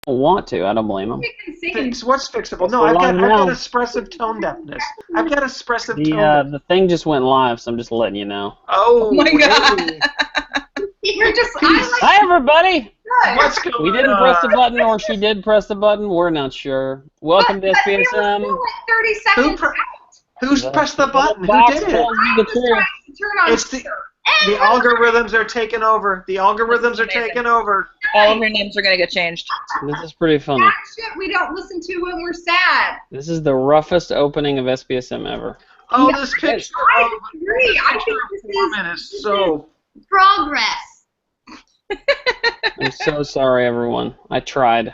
want to. I don't blame them. You can sing. What's fixable? No, We're I've live got now. expressive tone deafness. I've got expressive tone deafness. The thing just went live, so I'm just letting you know. Oh my God. hey. You're just. Hi, everybody. Good. What's going on? We didn't press the button, or she did press the button. We're not sure. Welcome to We were still SPSM. like 30 seconds out. Who's pressed the button? Who Box did it? tells you the I was truth. trying to turn on It's the algorithms are taking over. The algorithms are Amazing. taking over. All of your names are going to get changed. This is pretty funny. That shit we don't listen to when we're sad. This is the roughest opening of SPSM ever. Oh, No, this picture. I disagree. I think this is so. progress. I'm so sorry, everyone. I tried.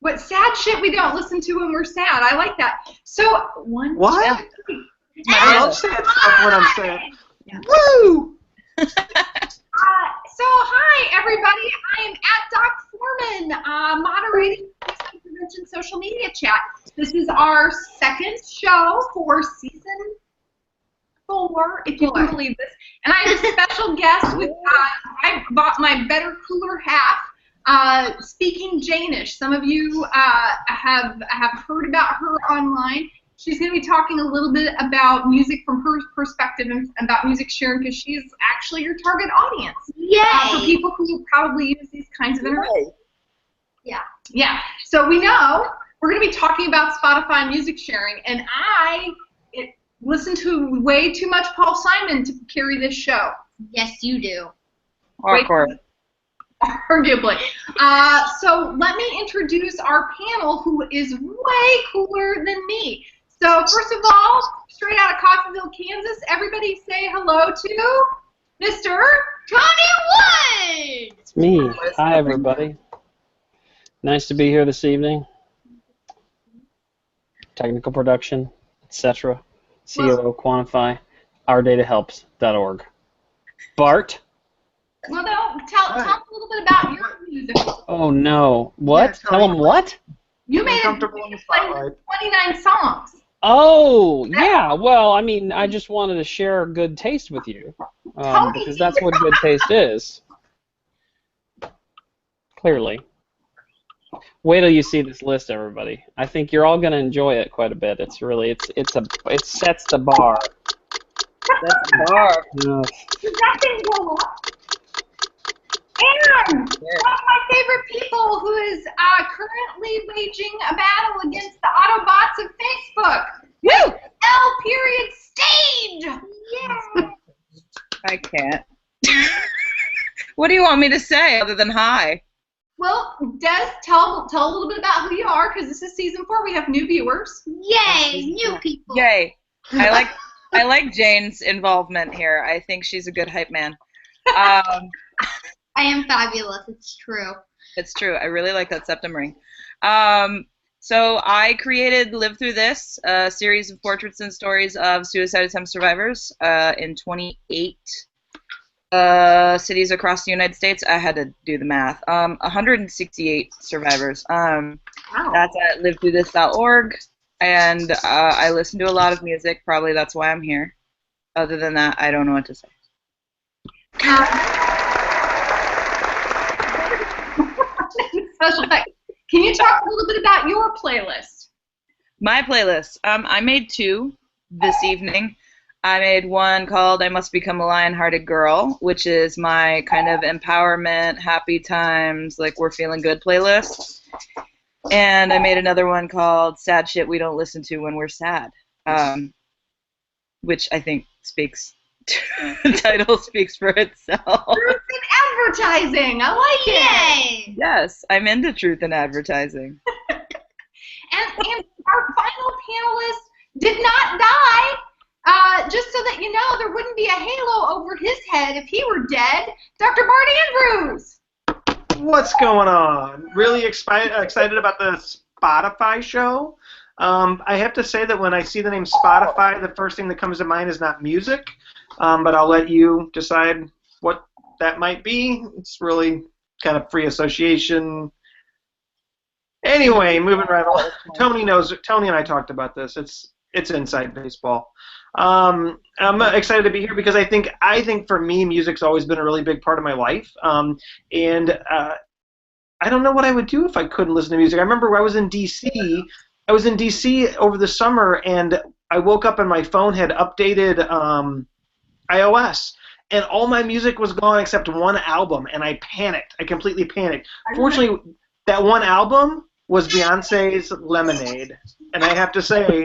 What sad shit we don't listen to when we're sad. I like that. So one. What? two, I don't say it stuff when I'm saying. Woo! So hi everybody. I am at Doc Foreman, moderating the Prevention social media chat. This is our second show for season 4, if you can believe this. And I have a special guest with. I bought my better, cooler half. Speaking Janish. Some of you have heard about her online. She's going to be talking a little bit about music from her perspective and about music sharing because she's actually your target audience. Yay! For people who probably use these kinds of internet. Yeah. So we know we're going to be talking about Spotify music sharing, and I listen to way too much Paul Simon to carry this show. Yes, you do. Hardcore. Arguably. So let me introduce our panel, who is way cooler than me. So first of all, straight out of Coffeyville, Kansas, everybody say hello to Mr. Tony Wood! It's me. Hi, everybody. Nice to be here this evening. Technical production, etc. COO Quantify, OurDataHelps.org. Bart? Well, no, tell us a little bit about your music. Oh, no. What? Yeah, Tell them what? You made a Uncomfortable in the spotlight. 29 songs. Oh, yeah. Well, I mean, I just wanted to share good taste with you because that's what good taste is. Clearly. Wait till you see this list, everybody. I think you're all going to enjoy it quite a bit. It's really, it sets the bar. That's the bar. Ugh. Does that thing go up? And one of my favorite people who is currently waging a battle against the Autobots of Facebook. Woo! L period stage! Yeah! I can't. What do you want me to say other than hi? Well, Des, tell a little bit about who you are, because this is season 4. We have new viewers. Yay, new people. Yay. I like Jane's involvement here. I think she's a good hype man. I am fabulous, it's true. It's true. I really like that septum ring. So I created Live Through This, a series of portraits and stories of suicide attempt survivors in 28 cities across the United States. I had to do the math. 168 survivors. Wow. That's at livethroughthis.org. And I listen to a lot of music. Probably that's why I'm here. Other than that, I don't know what to say. Special effect. Can you talk a little bit about your playlist? My playlist. I made 2 this evening. I made one called I Must Become a Lion-Hearted Girl, which is my kind of empowerment, happy times, like we're feeling good playlist. And I made another one called Sad Shit We Don't Listen to When We're Sad, which I think speaks, the title speaks for itself. Truth in advertising. I like it. Yay! Yes, I'm into truth in advertising. And our final panelist did not die. Just so that you know, there wouldn't be a halo over his head if he were dead. Dr. Bart Andrews. What's going on? Really excited about the Spotify show. I have to say that when I see the name Spotify, the first thing that comes to mind is not music, but I'll let you decide what that might be. It's really kind of free association. Anyway, moving right along. Tony and I talked about this. It's inside baseball. I'm excited to be here because I think for me, music's always been a really big part of my life. And I don't know what I would do if I couldn't listen to music. I remember I was in D.C. I was in D.C. over the summer, and I woke up and my phone had updated iOS, and all my music was gone except one album, and I panicked. I completely panicked. Fortunately, that one album was Beyonce's Lemonade, and I have to say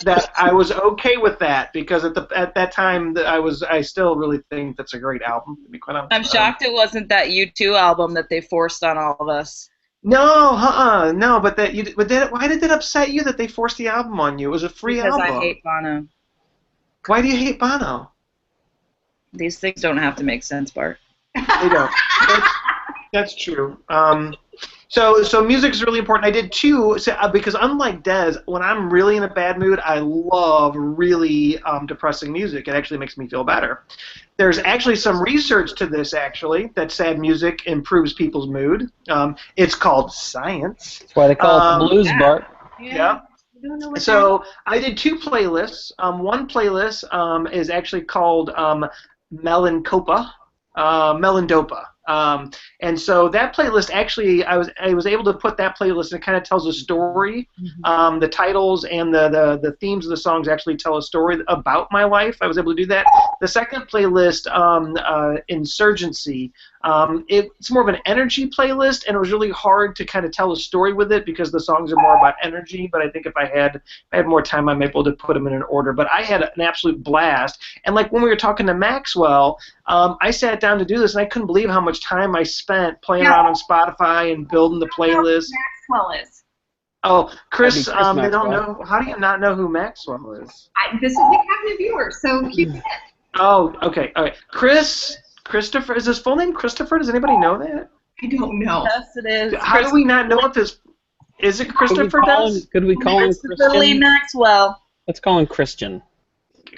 that I was okay with that because at that time that I still really think that's a great album. To be quite honest, I'm shocked it wasn't that U2 album that they forced on all of us. No, no. But why did that upset you that they forced the album on you? It was a free Because album. I hate Bono. Why do you hate Bono? These things don't have to make sense, Bart. They don't. That's true. So music is really important. I did too, because unlike Des, when I'm really in a bad mood, I love really depressing music. It actually makes me feel better. There's actually some research to this, actually, that sad music improves people's mood. It's called science. That's why they call it the blues, Bart. Yeah. So I did two playlists. One playlist is actually called Melandopa. And so that playlist actually, I was able to put that playlist, and it kind of tells a story. The titles and the themes of the songs actually tell a story about my life. I was able to do that. The second playlist, Insurgency, it's more of an energy playlist, and it was really hard to kind of tell a story with it because the songs are more about energy. But I think if I had more time, I'm able to put them in an order. But I had an absolute blast. And like when we were talking to Maxwell, I sat down to do this, and I couldn't believe how much time I spent playing around on Spotify and building the playlist. Maxwell is. Oh, Chris, they don't Maxwell. know. How do you not know who Maxwell is? This is the cabinet viewer, so keep it. Oh, okay. All right. Christopher, is his full name Christopher? Does anybody know that? I don't know. Yes, it is. How do we not know if this is it Christopher? Could we call him Christopher Lee Christian? Maxwell. Let's call him Christian.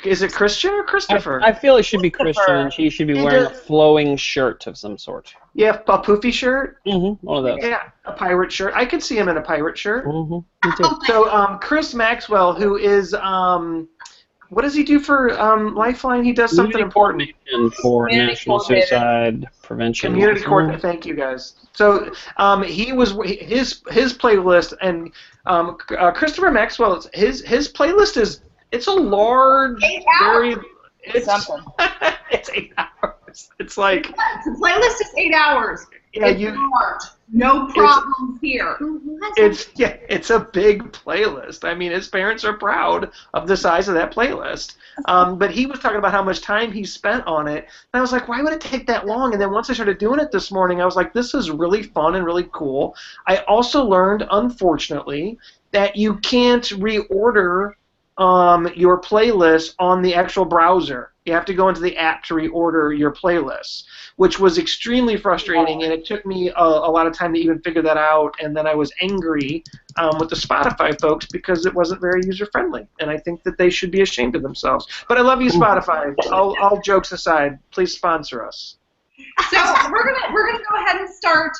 Is it Christian or Christopher? I feel it should be Christian, and he should be wearing a flowing shirt of some sort. Yeah, a poofy shirt. One of those. Yeah, a pirate shirt. I could see him in a pirate shirt. Me too. So, Chris Maxwell, who is what does he do for Lifeline? He does something important. Coordination for Community National coordinator. Suicide Prevention. Community coordinator. Thank you, guys. So he was his playlist, and Christopher Maxwell. His playlist is it's a large, 8 very It's something. it's 8 hours. It's like The playlist is 8 hours. yeah, It's large. No problems here. it's a big playlist. I mean, his parents are proud of the size of that playlist. But he was talking about how much time he spent on it, and I was like, why would it take that long? And then once I started doing it this morning, I was like, this is really fun and really cool. I also learned, unfortunately, that you can't reorder your playlist on the actual browser. You have to go into the app to reorder your playlists, which was extremely frustrating, and it took me a lot of time to even figure that out, and then I was angry with the Spotify folks because it wasn't very user-friendly, and I think that they should be ashamed of themselves. But I love you, Spotify. All jokes aside, please sponsor us. So we're gonna go ahead and start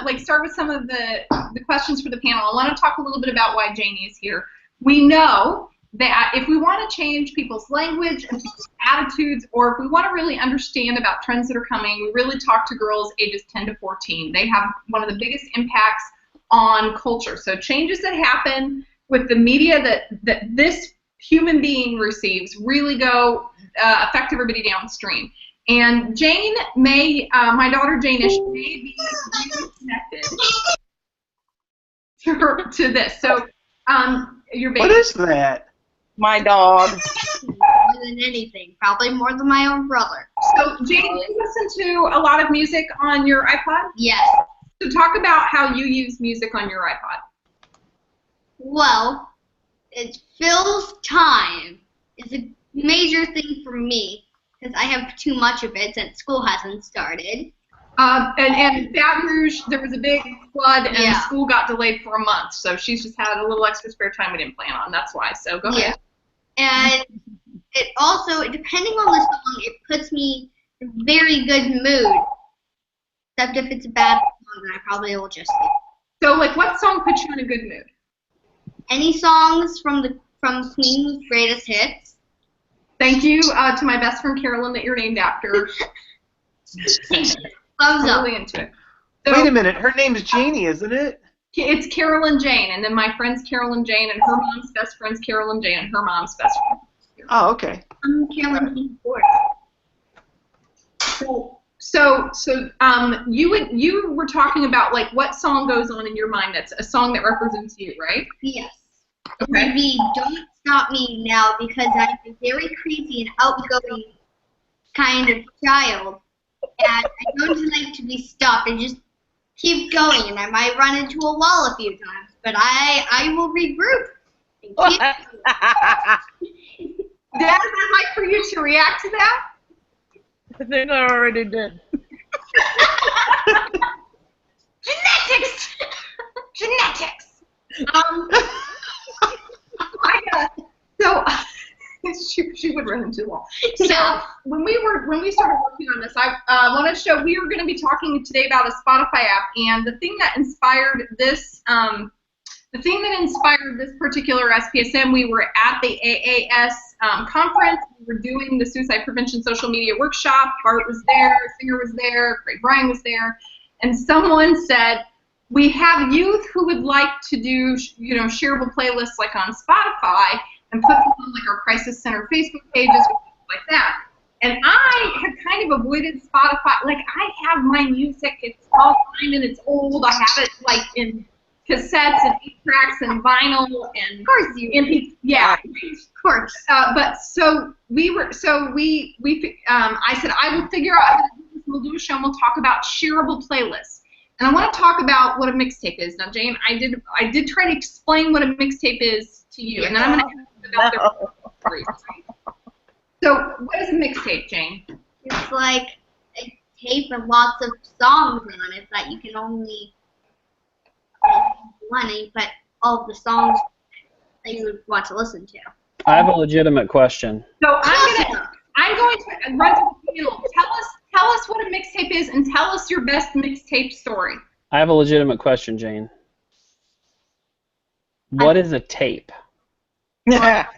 with some of the questions for the panel. I want to talk a little bit about why Janie is here. We know that if we want to change people's language and people's attitudes, or if we want to really understand about trends that are coming, we really talk to girls ages 10 to 14. They have one of the biggest impacts on culture. So changes that happen with the media that this human being receives really go affect everybody downstream. And Jane may, my daughter Janish, may be really connected to this. So your baby. What is that? My dog. More than anything, probably more than my own brother. So Jane, you listen to a lot of music on your iPod? Yes. So talk about how you use music on your iPod. Well, it fills time. It's a major thing for me because I have too much of it since school hasn't started. And Baton Rouge, there was a big flood, and Yeah. school got delayed for a month. So she's just had a little extra spare time we didn't plan on. That's why. So go ahead. And it also, depending on the song, it puts me in a very good mood. Except if it's a bad song, then I probably will just skip. So, like, what song puts you in a good mood? Any songs from Queen's Greatest Hits? Thank you to my best friend Carolyn that you're named after. Thumbs I'm up. really into it. So, Wait a minute, her name's Janie, isn't it? It's Carolyn Jane, and then my friend's Carolyn Jane, and her mom's best friend's Carolyn Jane, and her mom's best friend. Oh, okay. I'm Carolyn King Force. You were talking about like what song goes on in your mind that's a song that represents you, right? Yes. It Okay. would be Don't Stop Me Now because I'm a very crazy and outgoing kind of child. And I don't like to be stopped. I just keep going, and I might run into a wall a few times. But I will regroup. And keep Dad, I'd like for you to react to that. I think I already did. Genetics! Genetics! She would run into the wall. So Yeah. when we started working on this, I wanted to show we were going to be talking today about a Spotify app, and the thing that inspired this particular SPSM, we were at the AAS conference. We were doing the suicide prevention social media workshop. Bart was there, Singer was there, Craig Bryan was there, and someone said, we have youth who would like to do, shareable playlists like on Spotify and put them on like our crisis center Facebook pages or things like that. And I have kind of avoided Spotify. Like I have my music, it's all fine and it's old. I have it like in cassettes and 8-tracks and vinyl and Of course you do. MP. Yeah. Of course. But so I said I will figure out how to do this. We'll do a show and we'll talk about shareable playlists. And I want to talk about what a mixtape is. Now, Jane, I did try to explain what a mixtape is to you, and then I'm going to talk about their stories. So, what is a mixtape, Jane? It's like a tape with lots of songs on it that you can only but all of the songs that you would want to listen to. I have a legitimate question. So I'm going to run to the field. Tell us what a mixtape is, and tell us your best mixtape story. I have a legitimate question, Jane. What is a tape? What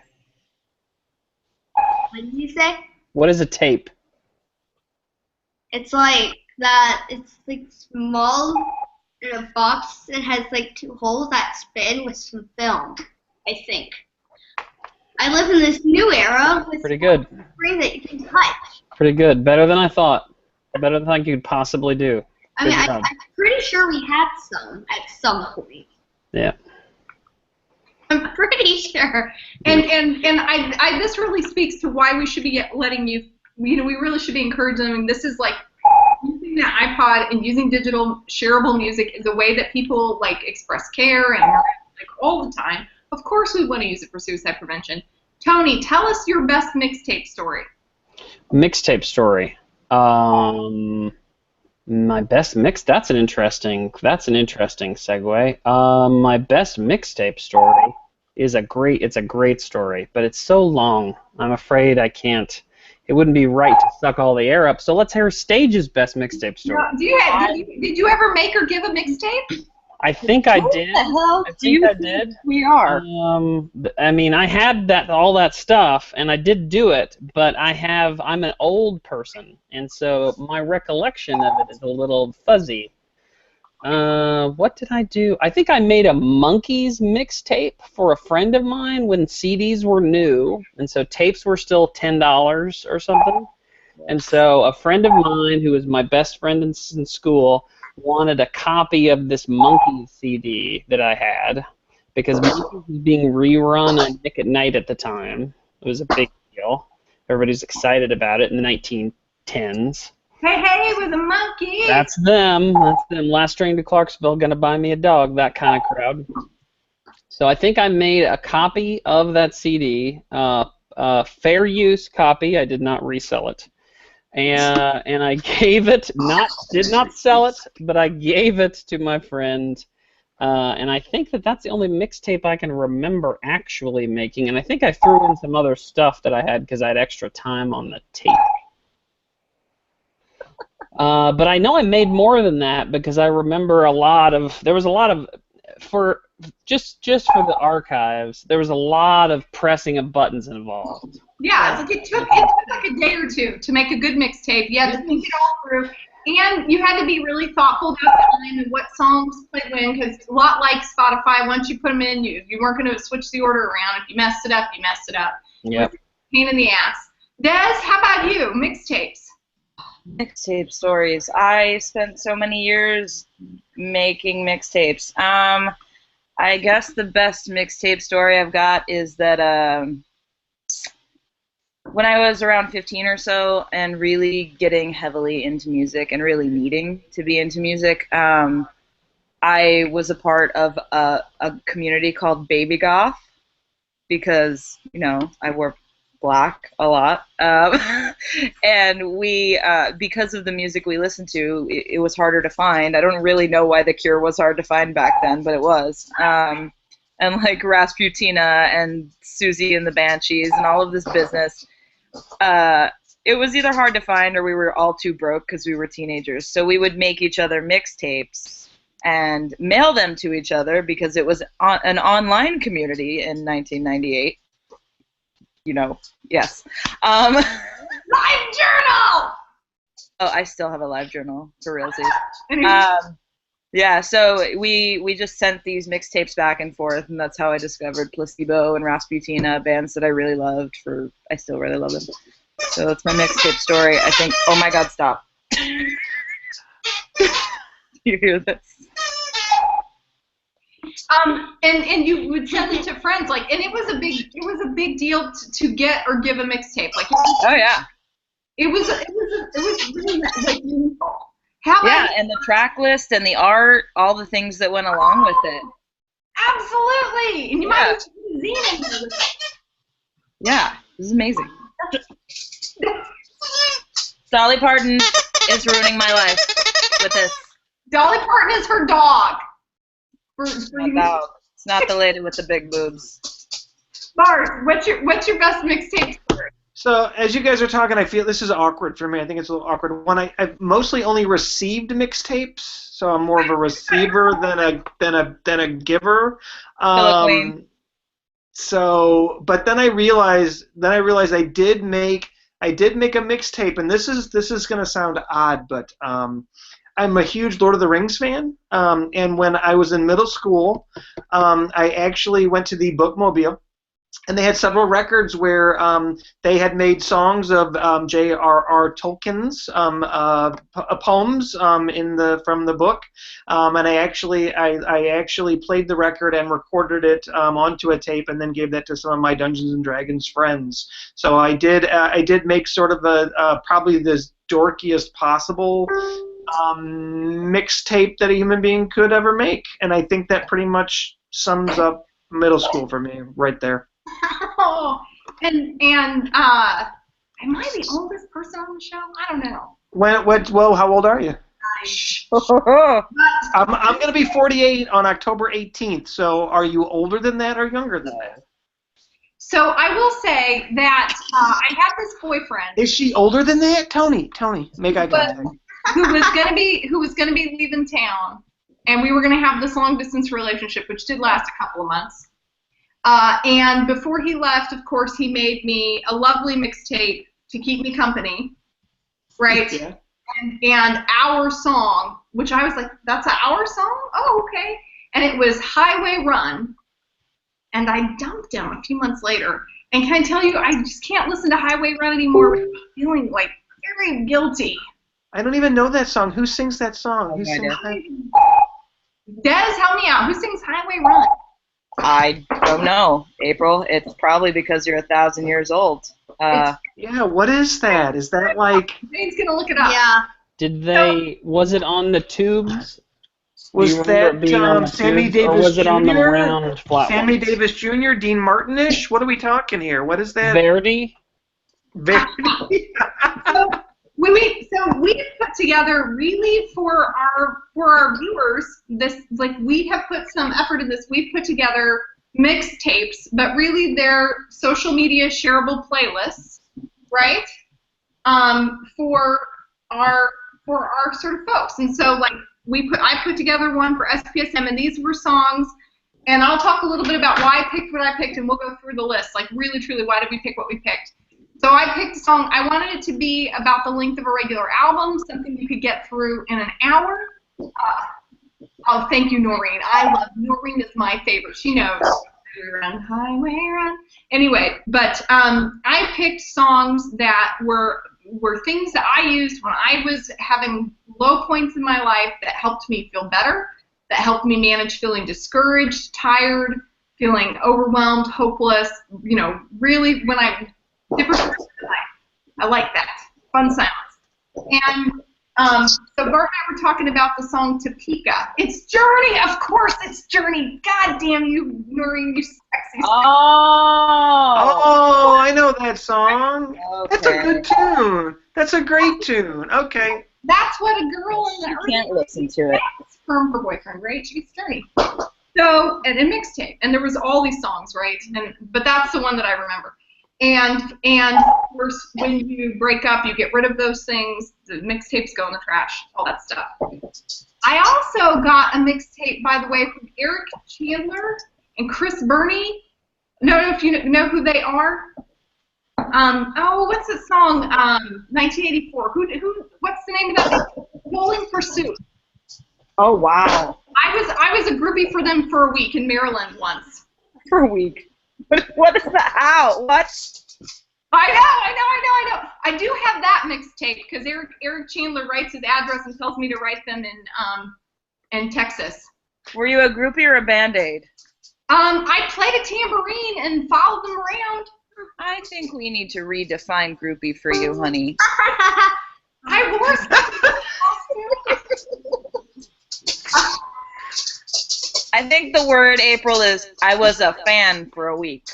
did you say? What is a tape? It's like that. It's like small in a box. It has like 2 holes that spin with some film, I think. I live in this new era with Pretty good. a screen that you can touch. Pretty good. Better than I thought. Better than I think you could possibly do. I mean, Good job. I'm pretty sure we had some at some point. Yeah. I'm pretty sure. And I this really speaks to why we should be letting you. We really should be encouraging them. This is like using the iPod and using digital shareable music is a way that people like express care and like all the time. Of course, we want to use it for suicide prevention. Tony, tell us your best mixtape story. Mixtape story. My best mix. That's an interesting segue. My best mixtape story is it's a great story, but it's so long. I'm afraid I can't. It wouldn't be right to suck all the air up. So let's hear Stage's best mixtape story. Did you ever make or give a mixtape? I think I did. Who the hell I do you think I think did. we are? I mean, I had all that stuff, and I did do it, but I'm an old person, and so my recollection of it is a little fuzzy. What did I do? I think I made a Monkees mixtape for a friend of mine when CDs were new, and so tapes were still $10 or something. And so a friend of mine who was my best friend in school wanted a copy of this Monkees CD that I had because Monkees was being rerun on Nick at Night at the time. It was a big deal. Everybody's excited about it in the 1910s. Hey, we're the Monkees. That's them. Last Train to Clarksville, gonna buy me a dog, that kind of crowd. So I think I made a copy of that CD, fair use copy. I did not resell it. And I gave it, did not sell it, but I gave it to my friend. And I think that's the only mixtape I can remember actually making. And I think I threw in some other stuff that I had because I had extra time on the tape. But I know I made more than that because I remember there was a lot of, just for the archives, there was a lot of pressing of buttons involved. Yeah, it took like a day or two to make a good mixtape. You had to think it all through. And you had to be really thoughtful about time and what songs played when, because a lot like Spotify, once you put them in, you weren't going to switch the order around. If you messed it up, you messed it up. Yep. Pain in the ass. Des, how about you? Mixtapes. Mixtape stories. I spent so many years making mixtapes. I guess the best mixtape story I've got is that when I was around 15 or so and really getting heavily into music and really needing to be into music, I was a part of a community called Baby Goth because, you know, I wore black a lot. And we, because of the music we listened to, it was harder to find. I don't really know why The Cure was hard to find back then, but it was. And like Rasputina and Susie and the Banshees and all of this business. It was either hard to find or we were all too broke because we were teenagers. So we would make each other mixtapes and mail them to each other because it was an online community in 1998. You know, yes. Live journal! Oh, I still have a live journal for realsies. Yeah, so we just sent these mixtapes back and forth, and that's how I discovered Placebo and Rasputina, bands that I really loved. I still really love them. So that's my mixtape story. I think. Oh my God! Stop. Do you hear this? And you would send it to friends, like, and it was a big deal to get or give a mixtape, like. Oh yeah. It was really like meaningful. Yeah, and the track list and the art, all the things that went along with it. Absolutely, and you might have put a zine in there with it. Yeah, this is amazing. Dolly Parton is ruining my life with this. Dolly Parton is her dog. It's not the lady with the big boobs. Bart, what's your best mixtape story? So as you guys are talking, I feel this is awkward for me. I think it's a little awkward. I've mostly only received mixtapes, so I'm more of a receiver than a giver. But then I realized I did make a mixtape, and this is going to sound odd, but I'm a huge Lord of the Rings fan. And when I was in middle school, I actually went to the Bookmobile. And they had several records where they had made songs of J.R.R. Tolkien's poems from the book, and I actually played the record and recorded it onto a tape, and then gave that to some of my Dungeons and Dragons friends. So I did make sort of a probably the dorkiest possible mixtape that a human being could ever make, and I think that pretty much sums up middle school for me right there. Oh, and am I the oldest person on the show? I don't know. Well, how old are you? But, I'm going to be 48 on October 18th, so are you older than that or younger than that? So I will say that I had this boyfriend. Is she older than that? Tony, make eye contact. Who was going to be leaving town, and we were going to have this long distance relationship, which did last a couple of months. And before he left, of course, he made me a lovely mixtape to keep me company, right? Yeah. And our song, which I was like, that's our song? Oh, okay. And it was Highway Run. And I dumped him a few months later. And can I tell you, I just can't listen to Highway Run anymore without feeling like very guilty. I don't even know that song. Who sings that song? Who sings Des, help me out. Who sings Highway Run? I don't know, April. It's probably because you're 1,000 years old. Yeah, what is that? Is that like... Jane's going to look it up. Yeah. Was it on the tubes? Was that Sammy Davis Jr.? Or was it on the round flat Sammy ones? Davis Jr., Dean Martin-ish? What are we talking here? What is that? Verdi? Verdi. So we put together really for our viewers this, like, we have put some effort in this. We've put together mixtapes, but really they're social media shareable playlists, right? For our sort of folks. And so like I put together one for SPSM, and these were songs, and I'll talk a little bit about why I picked what I picked, and we'll go through the list. Like really truly, why did we pick what we picked? So I picked a song. I wanted it to be about the length of a regular album, something you could get through in an hour. Oh, thank you, Noreen. I love Noreen is my favorite. She knows. Run, highway, run. Anyway, but I picked songs that were things that I used when I was having low points in my life that helped me feel better, that helped me manage feeling discouraged, tired, feeling overwhelmed, hopeless. You know, really when different parts of my life. I like that. Fun silence. And so Bart and I were talking about the song Topeka. It's Journey, of course it's Journey. God damn you, Noreen, you sexy. Oh, I know that song. Okay. That's a good tune. That's a great tune. Okay. That's what a girl in the You can't listen to it. Sperm for boyfriend, right? She's Journey. So, and a mixtape, and there was all these songs, right? But that's the one that I remember. And of course, when you break up, you get rid of those things. The mixtapes go in the trash, all that stuff. I also got a mixtape, by the way, from Eric Chandler and Chris Burney. I don't know if you know who they are. What's the song? 1984. What's the name of that? Bowling Pursuit. Oh wow. I was a groupie for them for a week in Maryland once. For a week. What is that? How? What? I know. I do have that mixtape because Eric Chandler writes his address and tells me to write them in Texas. Were you a groupie or a Band-Aid? I played a tambourine and followed them around. I think we need to redefine groupie for you, honey. I wore I think the word, April, is I was a fan for a week.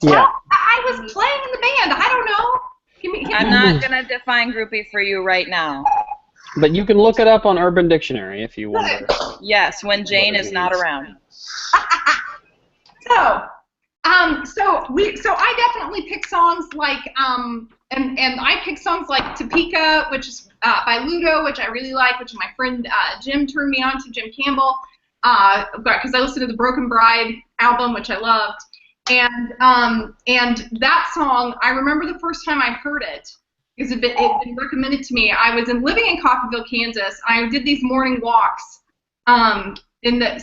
Yeah. Well, I was playing in the band. I don't know. I'm not going to define groupie for you right now. But you can look it up on Urban Dictionary if you wonder. Yes, when Jane is not around. So I definitely pick songs like and I pick songs like Topeka, which is by Ludo, which I really like, which my friend Jim turned me on to, Jim Campbell, because I listened to the Broken Bride album, which I loved, and that song, I remember the first time I heard it because it had been recommended to me. I was living in Coffeyville, Kansas. I did these morning walks. In the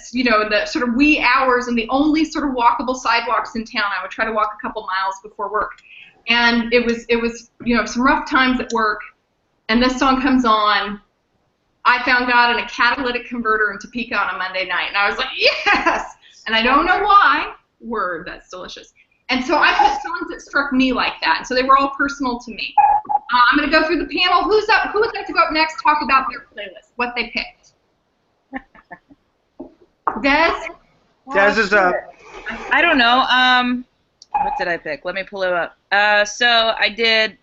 the sort of wee hours and the only sort of walkable sidewalks in town. I would try to walk a couple miles before work, and it was some rough times at work. And this song comes on. I found God in a catalytic converter in Topeka on a Monday night, and I was like, yes. And I don't know why. Word, that's delicious. And so I put songs that struck me like that, and so they were all personal to me. I'm going to go through the panel. Who would like to go up next? Talk about their playlist, what they picked. Des is up. I don't know. What did I pick? Let me pull it up. So I did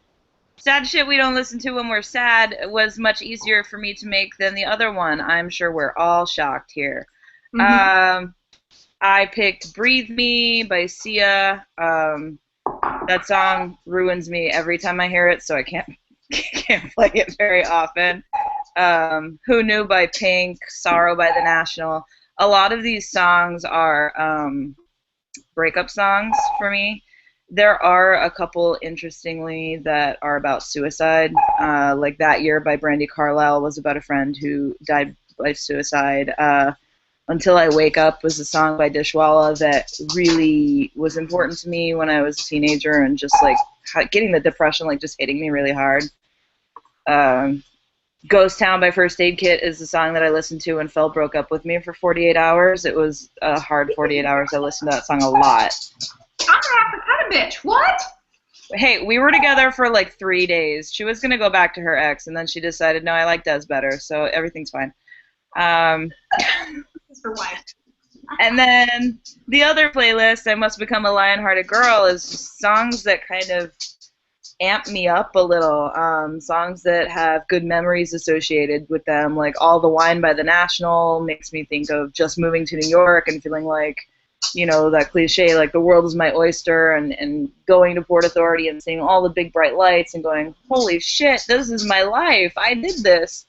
Sad Shit We Don't Listen To When We're Sad. It was much easier for me to make than the other one. I'm sure we're all shocked here. Mm-hmm. I picked Breathe Me by Sia. That song ruins me every time I hear it, so I can't play it very often. Who Knew by Pink, Sorrow by The National. A lot of these songs are breakup songs for me. There are a couple, interestingly, that are about suicide. Like That Year by Brandi Carlile was about a friend who died by suicide. Until I Wake Up was a song by Dishwalla that really was important to me when I was a teenager, and just like getting the depression just hitting me really hard. Ghost Town by First Aid Kit is the song that I listened to when Phil broke up with me for 48 hours. It was a hard 48 hours. I listened to that song a lot. I'm gonna have to cut a bitch. What? Hey, we were together for like 3 days. She was gonna go back to her ex, and then she decided, no, I like Des better, so everything's fine. For wife. And then the other playlist, I Must Become a Lion-Hearted Girl, is just songs that kind of amp me up a little. Songs that have good memories associated with them, like All the Wine by The National makes me think of just moving to New York and feeling like, that cliche, like the world is my oyster, and going to Port Authority and seeing all the big bright lights and going, holy shit, this is my life. I did this.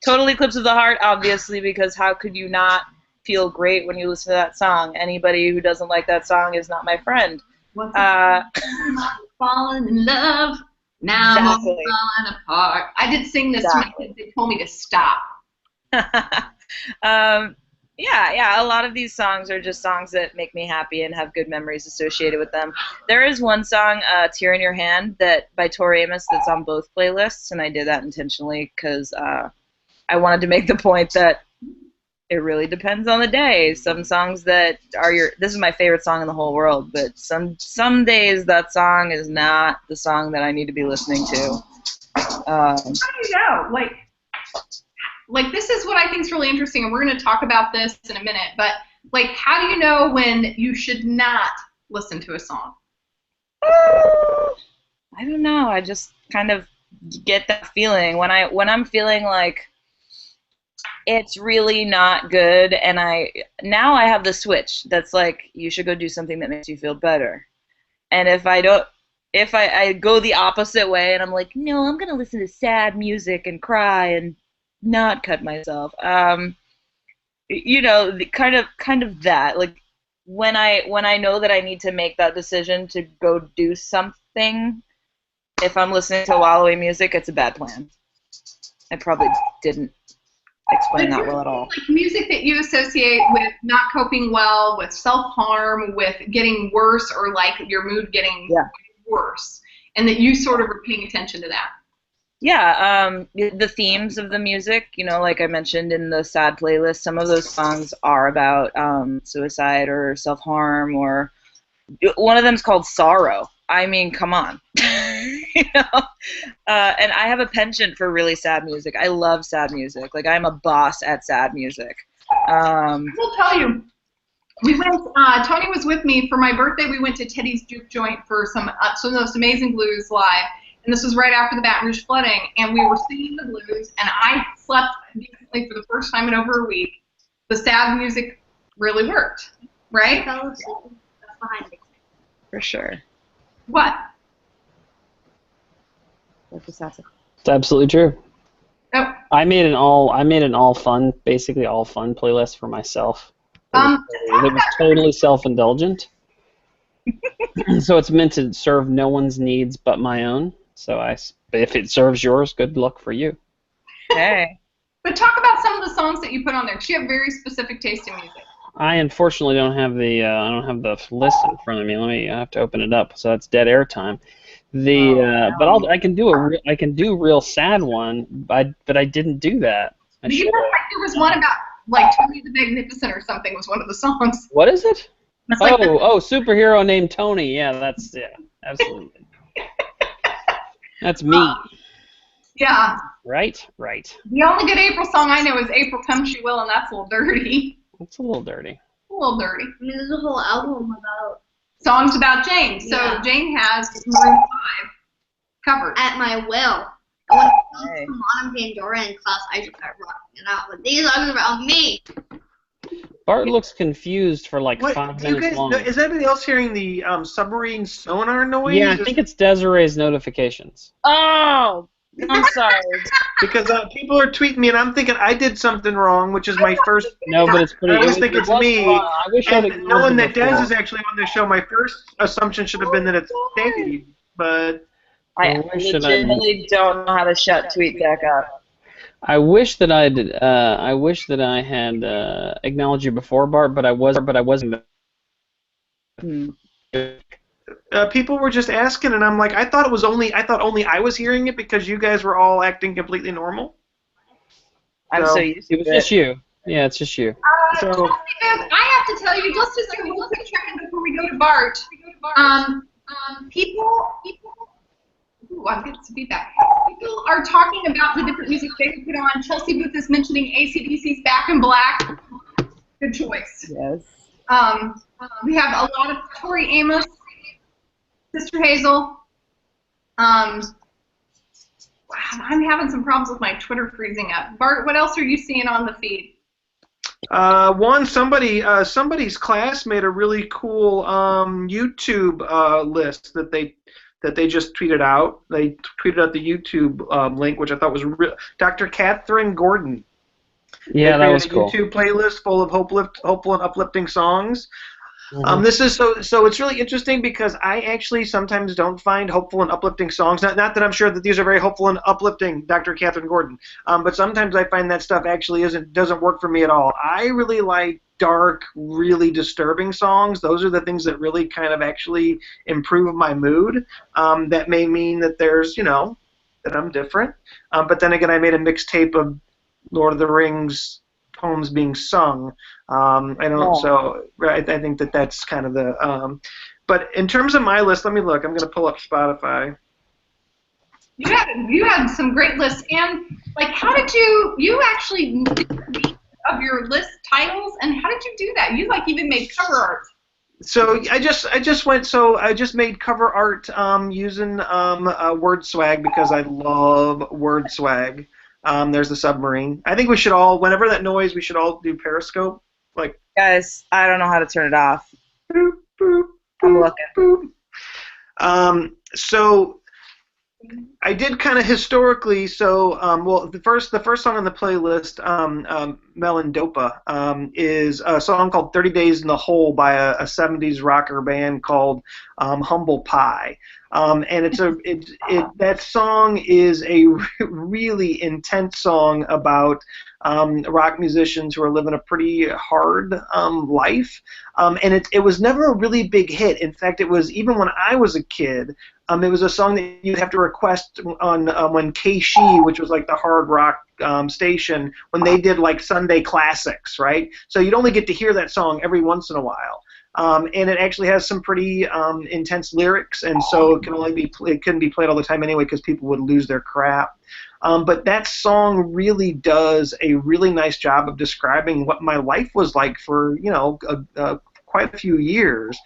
Total Eclipse of the Heart, obviously, because how could you not feel great when you listen to that song? Anybody who doesn't like that song is not my friend. falling in love. Now Exactly. I'm falling apart. I did sing this to my kids. They told me to stop. Yeah, a lot of these songs are just songs that make me happy and have good memories associated with them. There is one song, Tear in Your Hand, that by Tori Amos that's on both playlists, and I did that intentionally because I wanted to make the point that it really depends on the day. Some songs that are this is my favorite song in the whole world, but some days that song is not the song that I need to be listening to. How do you know? Like this is what I think is really interesting, and we're going to talk about this in a minute, but like how do you know when you should not listen to a song? I don't know. I just kind of get that feeling when I'm feeling like it's really not good, and now I have the switch that's like you should go do something that makes you feel better. And if I go the opposite way and I'm like, no, I'm gonna listen to sad music and cry and not cut myself. You know, kind of that. Like when I know that I need to make that decision to go do something, if I'm listening to wallowing music, it's a bad plan. I probably didn't explain that well at all. Like music that you associate with not coping well, with self-harm, with getting worse, or like your mood getting worse, and that you sort of are paying attention to that. Yeah, the themes of the music, you know, like I mentioned in the sad playlist, some of those songs are about suicide or self-harm, or one of them's called Sorrow. I mean, come on. You know? And I have a penchant for really sad music. I love sad music. Like, I'm a boss at sad music. I will tell you, we went, Tony was with me for my birthday. We went to Teddy's Juke Joint for some of those amazing blues live. And this was right after the Baton Rouge flooding, and we were singing the blues, and I slept decently for the first time in over a week. The sad music really worked, right? I fell asleep. That's behind me. For sure. What? It's absolutely true. Oh. I made an basically all fun playlist for myself. It was totally self-indulgent. So it's meant to serve no one's needs but my own. So if it serves yours, good luck for you. Hey. But talk about some of the songs that you put on there, because you have very specific taste in music. I unfortunately don't have the list in front of me. I have to open it up. So that's dead air time. But I can do real sad one, but I didn't do that. You know, like there was one about like Tony the Magnificent or something was one of the songs. What is it? Like superhero named Tony. Yeah, absolutely. That's me. Yeah. Right. The only good April song I know is April Come She Will, and that's a little dirty. It's a little dirty. A little dirty. I mean, there's a whole album about songs about Jane. So Yeah. Jane has Maroon 5 covered. At My Will. I want to come on Pandora and class. I just start rocking it out. But these songs are about me. Bart looks confused for like What, 5 do you minutes guys long. know, is anybody else hearing the submarine sonar noise? Yeah, I think it's Dese'Rae's notifications. Oh, I'm sorry. Because people are tweeting me, and I'm thinking I did something wrong, which is my first. No, but it's pretty. I always think it's me. I wish I'd And ignored knowing you that Des before. is actually on the show, my first assumption should have been that it's Dave. But I wish that legitimately don't know how to shut TweetDeck up. I wish that I had acknowledged you before, Bart, but I wasn't. people were just asking, and I'm like, I thought only I was hearing it because you guys were all acting completely normal. I'm so used to It was just you. Yeah, it's just you. So I have to tell you, just as a real quick check-in before we go to Bart, people, ooh, I'm getting some feedback. People are talking about the different music they put on. Chelsea Booth is mentioning AC/DC's Back in Black. Good choice. Yes. We have a lot of Tori Amos, Sister Hazel. Wow, I'm having some problems with my Twitter freezing up. Bart, what else are you seeing on the feed? somebody's class made a really cool YouTube list that they just tweeted out. They tweeted out the YouTube link, which I thought was Dr. Catherine Gordon. Yeah, that was a cool. YouTube playlist full of hopeful and uplifting songs. Mhm. This is so it's really interesting because I actually sometimes don't find hopeful and uplifting songs. Not that I'm sure that these are very hopeful and uplifting, Dr. Catherine Gordon. But sometimes I find that stuff actually doesn't work for me at all. I really like dark, really disturbing songs. Those are the things that really kind of actually improve my mood. That may mean that there's that I'm different. But then again, I made a mixtape of Lord of the Rings poems being sung. I don't. Yeah. So I think that that's kind of the. But in terms of my list, let me look. I'm going to pull up Spotify. You had some great lists, and like, how did you actually of your list titles, and how did you do that? You like even made cover art. So I just went. So I just made cover art using word swag because I love word swag. There's the submarine. I think we should all, whenever that noise, we should all do Periscope. Like, Guys, I don't know how to turn it off. boop, boop, I'm boop, looking. boop. So I did kind of historically. So well, the first song on the playlist, Melandopa, is a song called "30 Days in the Hole" by a '70s rocker band called Humble Pie. And that song is a really intense song about rock musicians who are living a pretty hard life. And it was never a really big hit. In fact, it was, even when I was a kid, it was a song that you'd have to request on when KSHE, which was like the hard rock station, when they did like Sunday classics, right? So you'd only get to hear that song every once in a while. And it actually has some pretty intense lyrics, and so it couldn't be played all the time anyway because people would lose their crap. But that song really does a really nice job of describing what my life was like for quite a few years,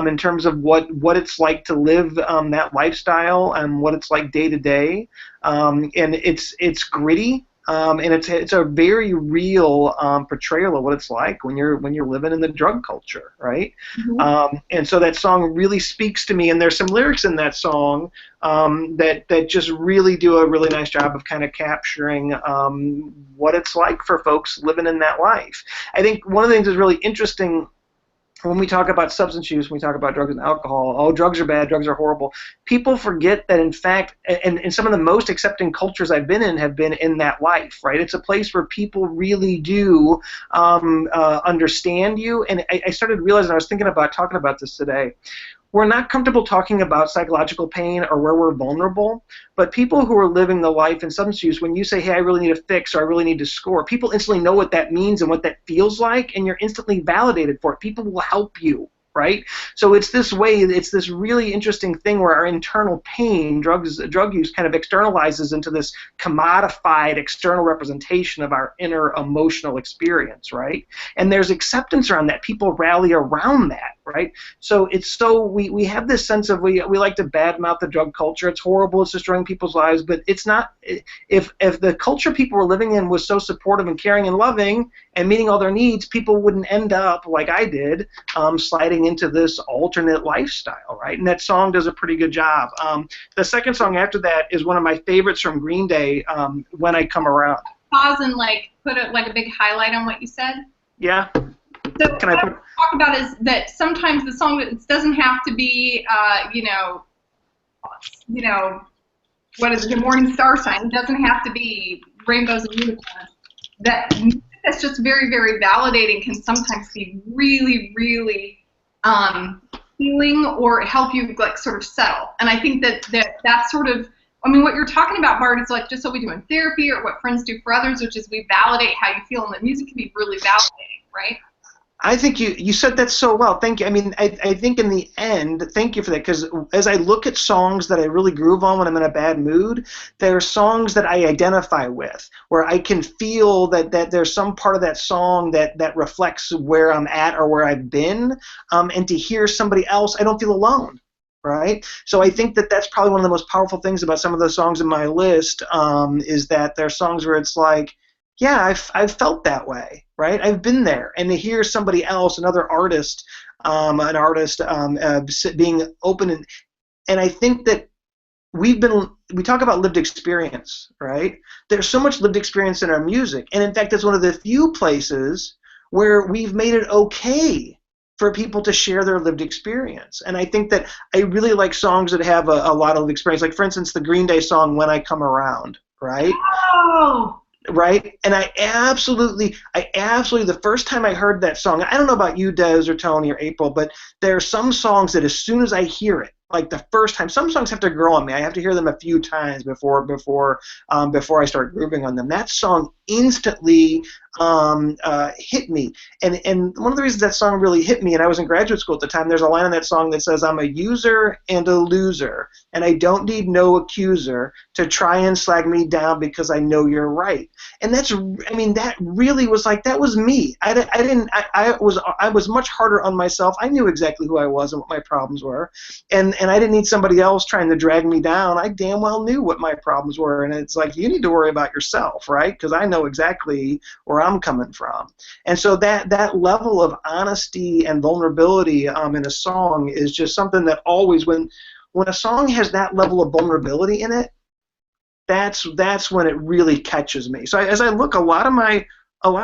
in terms of what it's like to live that lifestyle and what it's like day to day. And it's gritty. And it's a very real portrayal of what it's like when you're living in the drug culture, right? Mm-hmm. And so that song really speaks to me, and there's some lyrics in that song that just really do a really nice job of kind of capturing what it's like for folks living in that life. I think one of the things that's really interesting when we talk about substance use, when we talk about drugs and alcohol, oh, drugs are bad, drugs are horrible, people forget that, in fact, and some of the most accepting cultures I've been in have been in that life, right? It's a place where people really do understand you. And I started realizing, I was thinking about talking about this today, we're not comfortable talking about psychological pain or where we're vulnerable, but people who are living the life in substance use, when you say, hey, I really need a fix or I really need to score, people instantly know what that means and what that feels like, and you're instantly validated for it. People will help you, right? So it's this really interesting thing where our internal pain, drug use, kind of externalizes into this commodified external representation of our inner emotional experience, right? And there's acceptance around that. People rally around that, right? So we have this sense of we like to badmouth the drug culture. It's horrible. It's destroying people's lives. But it's not. If the culture people were living in was so supportive and caring and loving and meeting all their needs, people wouldn't end up like I did, sliding into this alternate lifestyle, right? And that song does a pretty good job. The second song after that is one of my favorites from Green Day, When I Come Around. Pause and like put a big highlight on what you said. Yeah. So Can what I I put? talk about is that sometimes the song, it doesn't have to be what is it, the morning star sign. It doesn't have to be rainbows and unicorns. That music that's just very, very validating can sometimes be really, really healing or help you like sort of settle. And I think that's sort of, I mean, what you're talking about, Bart, is like just what we do in therapy or what friends do for others, which is we validate how you feel, and the music can be really validating, right? I think you said that so well. Thank you. I mean, I think in the end, thank you for that, because as I look at songs that I really groove on when I'm in a bad mood, there are songs that I identify with, where I can feel that there's some part of that song that reflects where I'm at or where I've been, and to hear somebody else, I don't feel alone. Right? So I think that's probably one of the most powerful things about some of the songs in my list, is that there are songs where it's like, yeah, I've felt that way, right? I've been there, and to hear somebody else, another artist, being open, and I think that we talk about lived experience, right? There's so much lived experience in our music, and in fact, it's one of the few places where we've made it okay for people to share their lived experience. And I think that I really like songs that have a lot of experience. Like, for instance, the Green Day song, When I Come Around, right? Oh! Right? And I absolutely, the first time I heard that song, I don't know about you, Des, or Tony, or April, but there are some songs that as soon as I hear it, like the first time, some songs have to grow on me. I have to hear them a few times before I start grooving on them. That song instantly hit me. And one of the reasons that song really hit me, and I was in graduate school at the time, there's a line in that song that says, I'm a user and a loser, and I don't need no accuser to try and slag me down because I know you're right. And that's, I mean, that really was like, that was me. I was much harder on myself. I knew exactly who I was and what my problems were. And I didn't need somebody else trying to drag me down. I damn well knew what my problems were. And it's like, you need to worry about yourself, right? Because I know exactly where I'm coming from. And so that level of honesty and vulnerability in a song is just something that always, when a song has that level of vulnerability in it, that's when it really catches me. So as I look, a lot of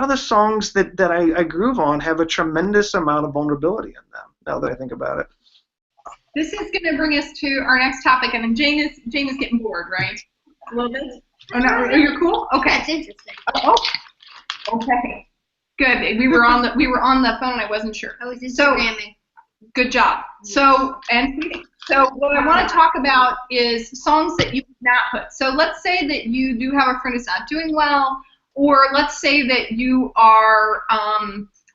the songs that I groove on have a tremendous amount of vulnerability in them, now that I think about it. This is going to bring us to our next topic, and Jane is getting bored, right? A little bit? Oh, no, oh, you're cool? Okay. That's interesting. Oh, okay. Good. We were on the phone. I wasn't sure. I was Instagramming. Good job. So what I want to talk about is songs that you could not put. So let's say that you do have a friend who's not doing well, or let's say that you are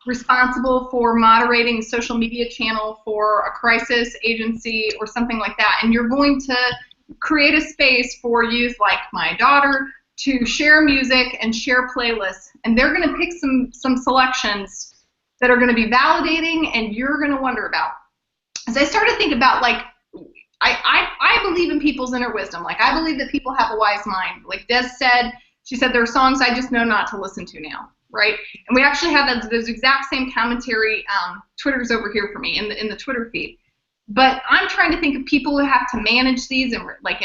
responsible for moderating a social media channel for a crisis agency or something like that, and you're going to create a space for youth like my daughter to share music and share playlists, and they're going to pick some selections that are going to be validating and you're going to wonder about. As I started to think about, like, I believe in people's inner wisdom. Like, I believe that people have a wise mind. Like Des said, she said, there are songs I just know not to listen to now. Right, and we actually have those exact same commentary. Twitter's over here for me in the Twitter feed. But I'm trying to think of people who have to manage these and like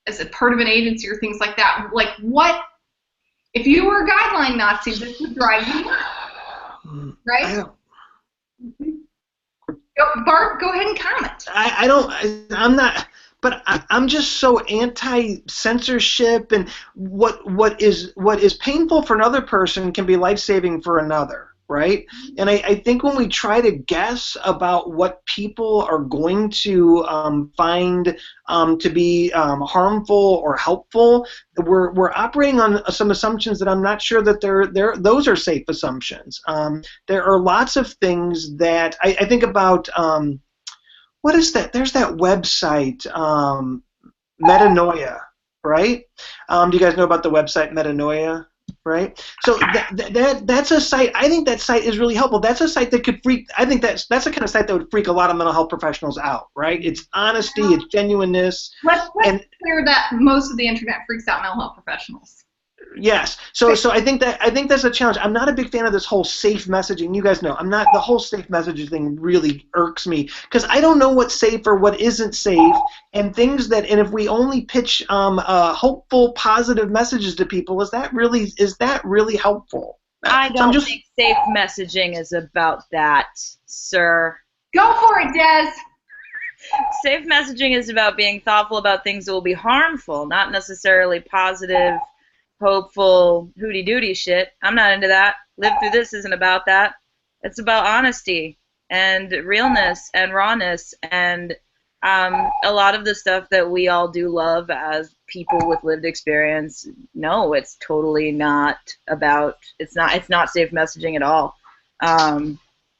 as a part of an agency or things like that. Like, what if you were a guideline Nazi? This would drive you nuts, right? Bart, go ahead and comment. I'm not. But I'm just so anti-censorship, and what is painful for another person can be life-saving for another, right? And I think when we try to guess about what people are going to find to be harmful or helpful, we're operating on some assumptions that I'm not sure that those are safe assumptions. There are lots of things that I think about. What is that? There's that website, Metanoia, right? Do you guys know about the website Metanoia, right? So that's a site. I think that site is really helpful. That's a site that could freak. I think that's the kind of site that would freak a lot of mental health professionals out, right? It's honesty, it's genuineness. Let's clear that most of the internet freaks out mental health professionals. Yes. So I think that's a challenge. I'm not a big fan of this whole safe messaging. You guys know the whole safe messaging thing really irks me because I don't know what's safe or what isn't safe, and if we only pitch hopeful, positive messages to people, is that really helpful? I don't think safe messaging is about that, sir. Go for it, Des. Safe messaging is about being thoughtful about things that will be harmful, not necessarily positive, hopeful, hooty-dooty shit. I'm not into that. Live Through This isn't about that. It's about honesty and realness and rawness and a lot of the stuff that we all do love as people with lived experience. No, it's totally not about, it's not safe messaging at all.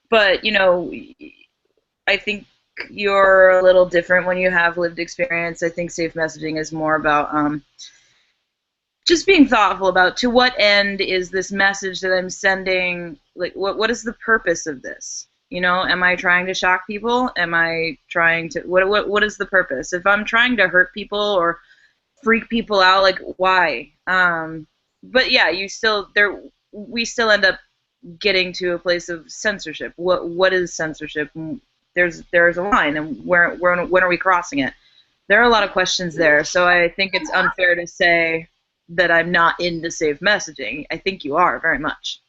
But, you know, I think you're a little different when you have lived experience. I think safe messaging is more about just being thoughtful about to what end is this message that I'm sending, like what is the purpose of this? You know, am I trying to shock people? Am I trying to, what is the purpose? If I'm trying to hurt people or freak people out, like why? But yeah, we still end up getting to a place of censorship. What is censorship? There's a line, and when are we crossing it? There are a lot of questions there, so I think it's unfair to say that I'm not into safe messaging. I think you are very much.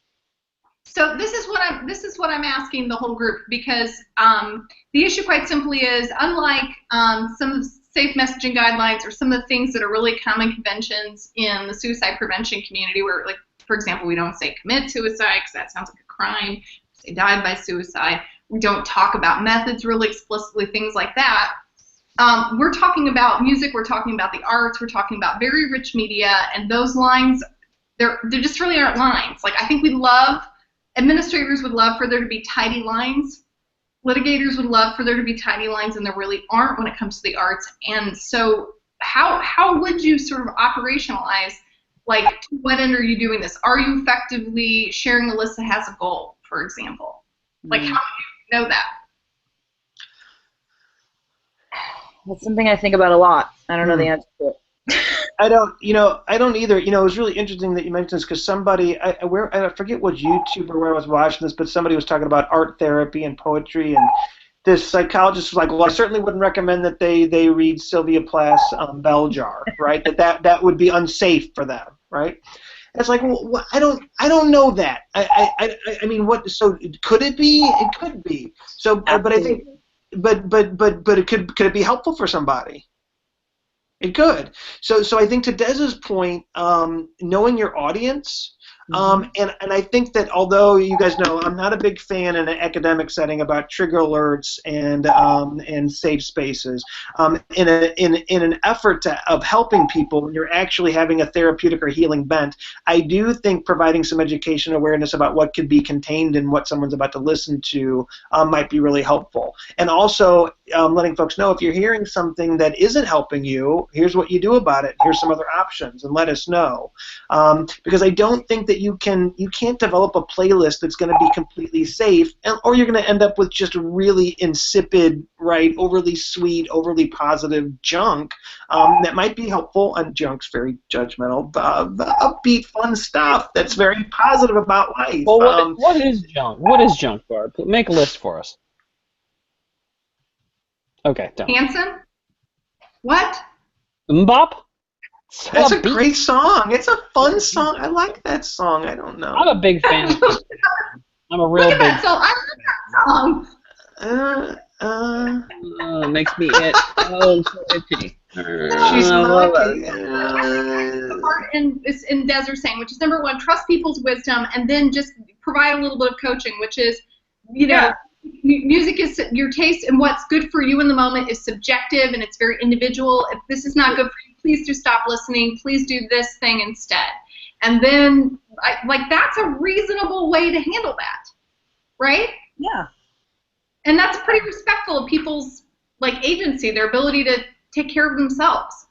So this is what I'm asking the whole group, because the issue quite simply is, unlike some of the safe messaging guidelines or some of the things that are really common conventions in the suicide prevention community, where, like, for example, we don't say commit suicide because that sounds like a crime. We say died by suicide. We don't talk about methods really explicitly, things like that. We're talking about music. We're talking about the arts. We're talking about very rich media, and those lines, they're just really aren't lines. Like, I think administrators would love for there to be tidy lines. Litigators would love for there to be tidy lines, and there really aren't when it comes to the arts. And so how would you sort of operationalize, like, to what end are you doing this? Are you effectively sharing a list that has a goal, for example? Like, how do you know that? That's something I think about a lot. I don't know the answer to it. I don't either. It was really interesting that you mentioned this, because somebody, I forget what YouTube or where I was watching this, but somebody was talking about art therapy and poetry, and this psychologist was like, well, I certainly wouldn't recommend that they read Sylvia Plath's Bell Jar, right? that would be unsafe for them, right? It's like, well, I don't know that. I mean, what? So could it be? It could be. So, but I think, but it could it be helpful for somebody? It could. So I think, to Des's point, knowing your audience, and I think that, although you guys know I'm not a big fan in an academic setting about trigger alerts and safe spaces, in an effort of helping people when you're actually having a therapeutic or healing bent, I do think providing some education awareness about what could be contained in what someone's about to listen to might be really helpful. And also letting folks know, if you're hearing something that isn't helping you, here's what you do about it. Here's some other options, and let us know. Because I don't think that you can't develop a playlist that's going to be completely safe, or you're going to end up with just really insipid, right, overly sweet, overly positive junk that might be helpful. And junk's very judgmental. The upbeat, fun stuff that's very positive about life. Well, what is junk? What is junk, Bart? Make a list for us. Okay, done. Hanson? What? Mbop? That's a great song. It's a fun song. I like that song. I don't know. I'm a big fan of it. I'm a real Look at big that song. I love that song. it makes me itch. Oh, so itchy. She's lucky. Bart and Dese'Rae saying, which is number one, trust people's wisdom, and then just provide a little bit of coaching, which is, music is your taste, and what's good for you in the moment is subjective, and it's very individual. If this is not good for you, please do stop listening. Please do this thing instead. And then, that's a reasonable way to handle that, right? Yeah. And that's pretty respectful of people's, agency, their ability to take care of themselves.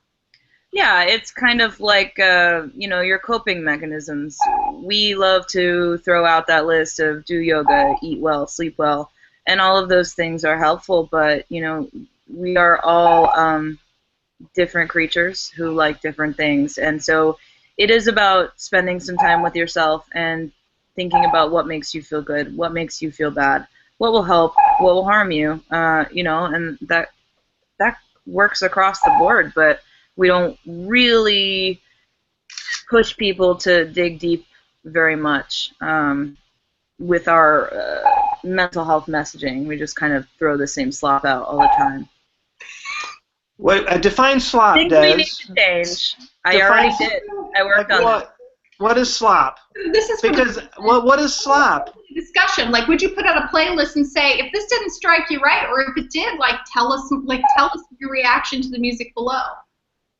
Yeah, it's kind of like, your coping mechanisms. We love to throw out that list of do yoga, eat well, sleep well, and all of those things are helpful, but, we are all different creatures who like different things, and so it is about spending some time with yourself and thinking about what makes you feel good, what makes you feel bad, what will help, what will harm you, and that works across the board, but we don't really push people to dig deep very much with our mental health messaging. We just kind of throw the same slop out all the time. Define slop, Things Des. we need to change. I already did. I worked on it. What is slop? This is because what is slop? Discussion. Would you put out a playlist and say, if this didn't strike you right, or if it did, tell us your reaction to the music below.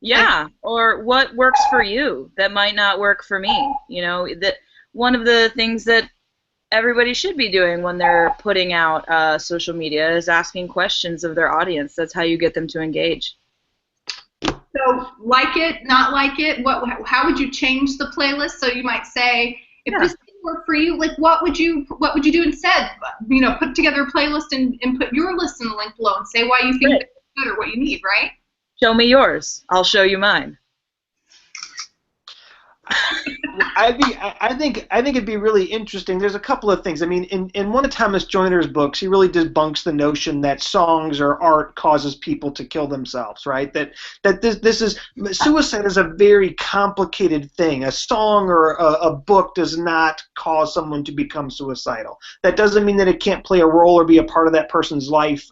Yeah, or what works for you that might not work for me. That one of the things that everybody should be doing when they're putting out social media is asking questions of their audience. That's how you get them to engage. So, like it, not like it. How would you change the playlist? So you might say, if this didn't work for you, what would you do instead? Put together a playlist and put your list in the link below and say why you think it's good or what you need, right? Show me yours. I'll show you mine. I think it'd be really interesting. There's a couple of things. I mean, in one of Thomas Joyner's books, he really debunks the notion that songs or art causes people to kill themselves. Right? That this is suicide is a very complicated thing. A song or a book does not cause someone to become suicidal. That doesn't mean that it can't play a role or be a part of that person's life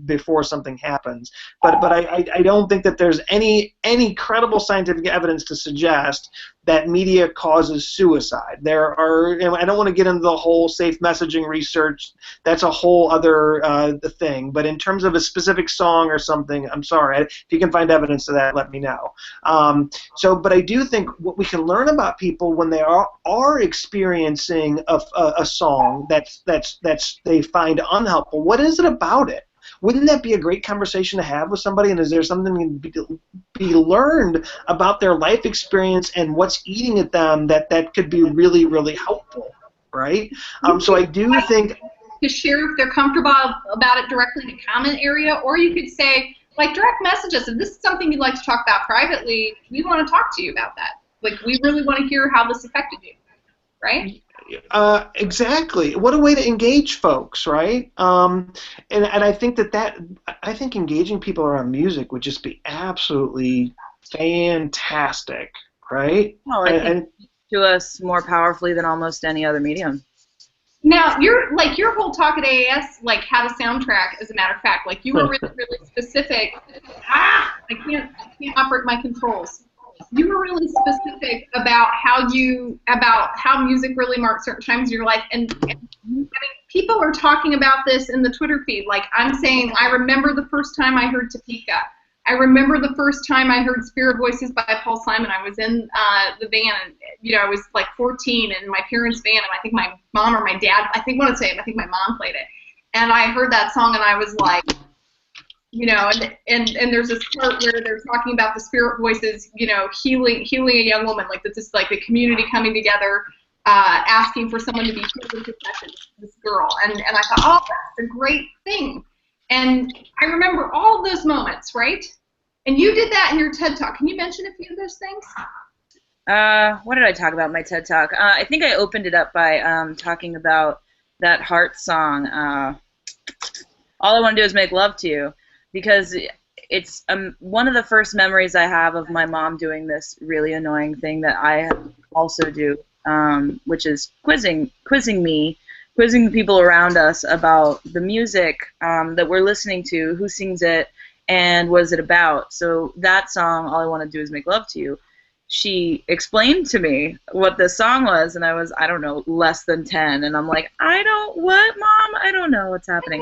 before something happens. But I don't think that there's any credible scientific evidence to suggest that media causes suicide. There are, and I don't want to get into the whole safe messaging research. That's a whole other thing. But in terms of a specific song or something, I'm sorry. If you can find evidence of that, let me know. But I do think what we can learn about people when they are experiencing a song that's they find unhelpful. What is it about it? Wouldn't that be a great conversation to have with somebody? And is there something to be learned about their life experience and what's eating at them that could be really, really helpful, right? So I do think to share if they're comfortable about it directly in the comment area, or you could say, like, direct message us. If this is something you'd like to talk about privately, we want to talk to you about that. Like, we really want to hear how this affected you, right? Exactly. What a way to engage folks, right? And I think I think engaging people around music would just be absolutely fantastic, right? Well, I think it speaks to us more powerfully than almost any other medium. Now, your whole talk at AAS, like, had a soundtrack, as a matter of fact. Like, you were really, really specific. I can't operate my controls. You were really specific about how music really marked certain times in your life, and I mean, people are talking about this in the Twitter feed. Like, I'm saying, I remember the first time I heard Topeka. I remember the first time I heard Spirit Voices by Paul Simon. I was in the van, and I was like 14 in my parents' van, and I think my mom or my dad, I think my mom played it, and I heard that song, and I was like, and there's this part where they're talking about the Spirit Voices, healing a young woman, like this is like the community coming together, asking for someone to be healed into this girl, and I thought, oh, that's a great thing, and I remember all those moments, right? And you did that in your TED Talk. Can you mention a few of those things? What did I talk about in my TED Talk? I think I opened it up by talking about that Heart song, All I Want to Do Is Make Love to You. Because it's one of the first memories I have of my mom doing this really annoying thing that I also do, which is quizzing the people around us about the music that we're listening to, who sings it, and what is it about. So that song, All I Want to Do Is Make Love to You, she explained to me what this song was, and I was, I don't know, less than 10, and I'm like, what, Mom? I don't know what's happening.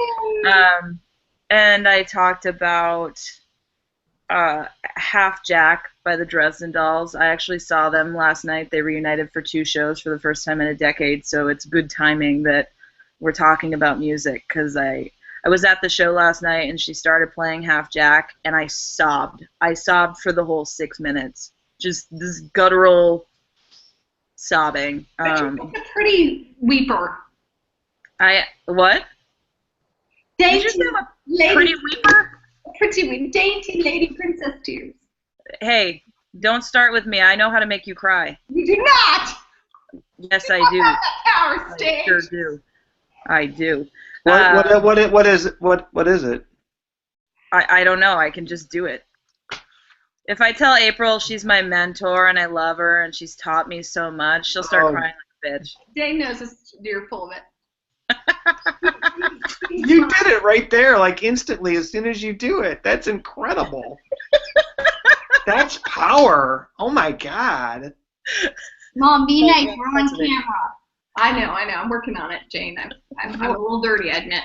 And I talked about Half Jack by the Dresden Dolls. I actually saw them last night. They reunited for 2 shows for the first time in a decade, so it's good timing that we're talking about music, because I was at the show last night, and she started playing Half Jack, and I sobbed. I sobbed for the whole 6 minutes. Just this guttural sobbing. You're a pretty weeper. What? Dainty Pretty weeper? Dainty lady princess tears. Hey, don't start with me. I know how to make you cry. You do not. Yes, I do. Tower stage. I sure do. I do. What is it? I don't know. I can just do it. If I tell April she's my mentor and I love her and she's taught me so much, she'll start crying like a bitch. Dane knows you're full of it. You did it right there, like instantly, as soon as you do it. That's incredible. That's power. Oh my God. Mom, be nice. We're on camera. I know. I'm working on it, Jane. I'm a little dirty, I admit.